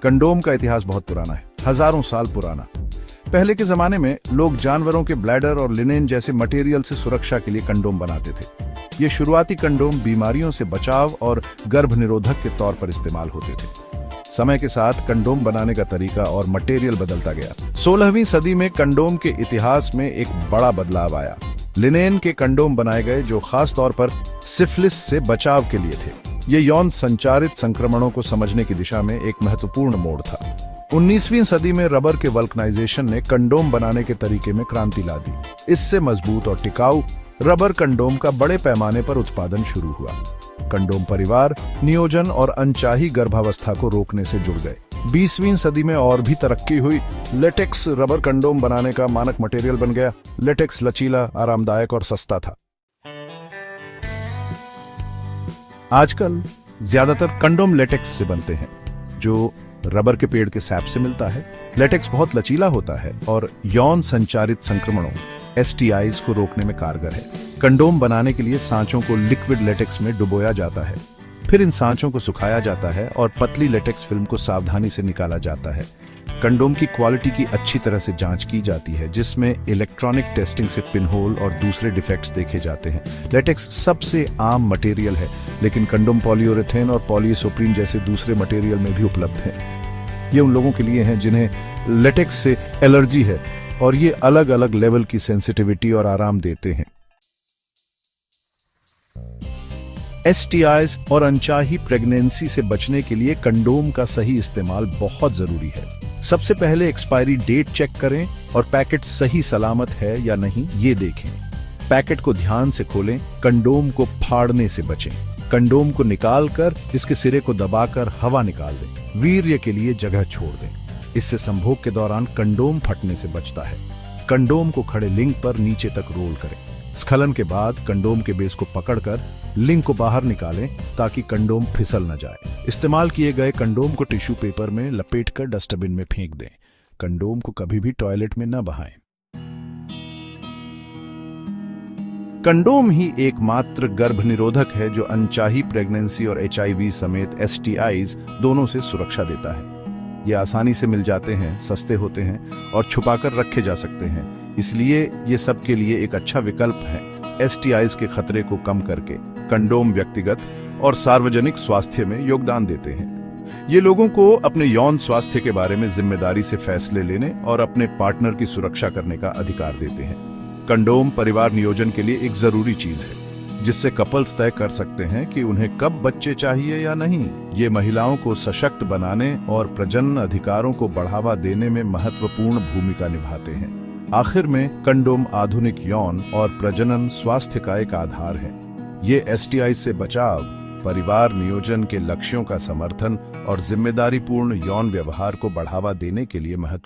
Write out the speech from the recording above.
Condom का इतिहास बहुत पुराना है, हजारों साल पुराना। पहले के जमाने में लोग जानवरों के ब्लैडर और लिनेन जैसे मटेरियल से सुरक्षा के लिए कंडोम बनाते थे। ये शुरुआती कंडोम बीमारियों से बचाव और गर्भ निरोधक के तौर पर इस्तेमाल होते थे। समय के साथ कंडोम बनाने का तरीका और मटेरियल बदलता गया। 16वीं सदी में कंडोम के इतिहास में एक बड़ा बदलाव आया। लिनेन के कंडोम बनाए गए जो खास तौर पर सिफिलिस से बचाव के लिए थे। ये यौन संचारित संक्रमणों को समझने की दिशा में एक महत्वपूर्ण मोड़ था। 19वीं सदी में रबर के वल्कनाइजेशन ने कंडोम बनाने के तरीके में क्रांति ला दी। इससे मजबूत और टिकाऊ रबर कंडोम का बड़े पैमाने पर उत्पादन शुरू हुआ। कंडोम परिवार नियोजन और अनचाही गर्भावस्था को रोकने से जुड़ गए। 20वीं सदी में और भी तरक्की हुई। लेटेक्स रबर कंडोम बनाने का मानक मटेरियल बन गया। लेटेक्स लचीला, आरामदायक और सस्ता था। आजकल ज्यादातर कंडोम लेटेक्स से बनते हैं, जो रबर के पेड़ के सैप से मिलता है। लेटेक्स बहुत लचीला होता है और यौन संचारित संक्रमणों STIs को रोकने में कारगर है। कंडोम बनाने के लिए सांचों को लिक्विड लेटेक्स में डुबोया जाता है, फिर इन सांचों को सुखाया जाता है और पतली लेटेक्स फिल्म को सावधानी से निकाला जाता है। कंडोम की क्वालिटी की अच्छी तरह से जांच की जाती है, जिसमें इलेक्ट्रॉनिक टेस्टिंग से पिनहोल और दूसरे डिफेक्ट्स देखे जाते हैं। लेटेक्स सबसे आम मटेरियल है, लेकिन कंडोम पॉलीयूरेथेन और पॉलीइसोप्रीन जैसे दूसरे मटेरियल में भी उपलब्ध है। ये उन लोगों के लिए हैं जिन्हें लेटेक्स से एलर्जी है और ये अलग अलग लेवल की सेंसिटिविटी और आराम देते हैं। STIs और अनचाही प्रेगनेंसी से बचने के लिए कंडोम का सही इस्तेमाल बहुत जरूरी है। सबसे पहले एक्सपायरी डेट चेक करें और पैकेट सही सलामत है या नहीं ये देखें। पैकेट को ध्यान से खोलें, कंडोम को फाड़ने से बचें। कंडोम को निकालकर इसके सिरे को दबाकर हवा निकाल दें। वीर्य के लिए जगह छोड़ दें। इससे संभोग के दौरान कंडोम फटने से बचता है। कंडोम को खड़े लिंग पर नीचे तक रोल करें। स्खलन के बाद कंडोम के बेस को पकड़कर लिंग को बाहर निकालें ताकि कंडोम फिसल न जाए। इस्तेमाल किए गए कंडोम को टिश्यू पेपर में लपेटकर डस्टबिन में फेंक दें। कंडोम को कभी भी टॉयलेट में न बहाएं। कंडोम ही एकमात्र गर्भ निरोधक है जो अनचाही प्रेगनेंसी और HIV समेत STIs दोनों से सुरक्षा देता है। ये आसानी से मिल जाते हैं, सस्ते होते हैं और छुपाकर रखे जा सकते हैं, इसलिए ये सबके लिए एक अच्छा विकल्प है। STIs के खतरे को कम करके कंडोम व्यक्तिगत और सार्वजनिक स्वास्थ्य में योगदान देते हैं। ये लोगों को अपने यौन स्वास्थ्य के बारे में जिम्मेदारी से फैसले लेने और अपने पार्टनर की सुरक्षा करने का अधिकार देते हैं। कंडोम परिवार नियोजन के लिए एक जरूरी चीज है, जिससे कपल्स तय कर सकते हैं कि उन्हें कब बच्चे चाहिए या नहीं। ये महिलाओं को सशक्त बनाने और प्रजनन अधिकारों को बढ़ावा देने में महत्वपूर्ण भूमिका निभाते हैं। आखिर में कंडोम आधुनिक यौन और प्रजनन स्वास्थ्य का एक आधार है। ये STI से बचाव, परिवार नियोजन के लक्ष्यों का समर्थन और जिम्मेदारीपूर्ण यौन व्यवहार को बढ़ावा देने के लिए महत्वपूर्ण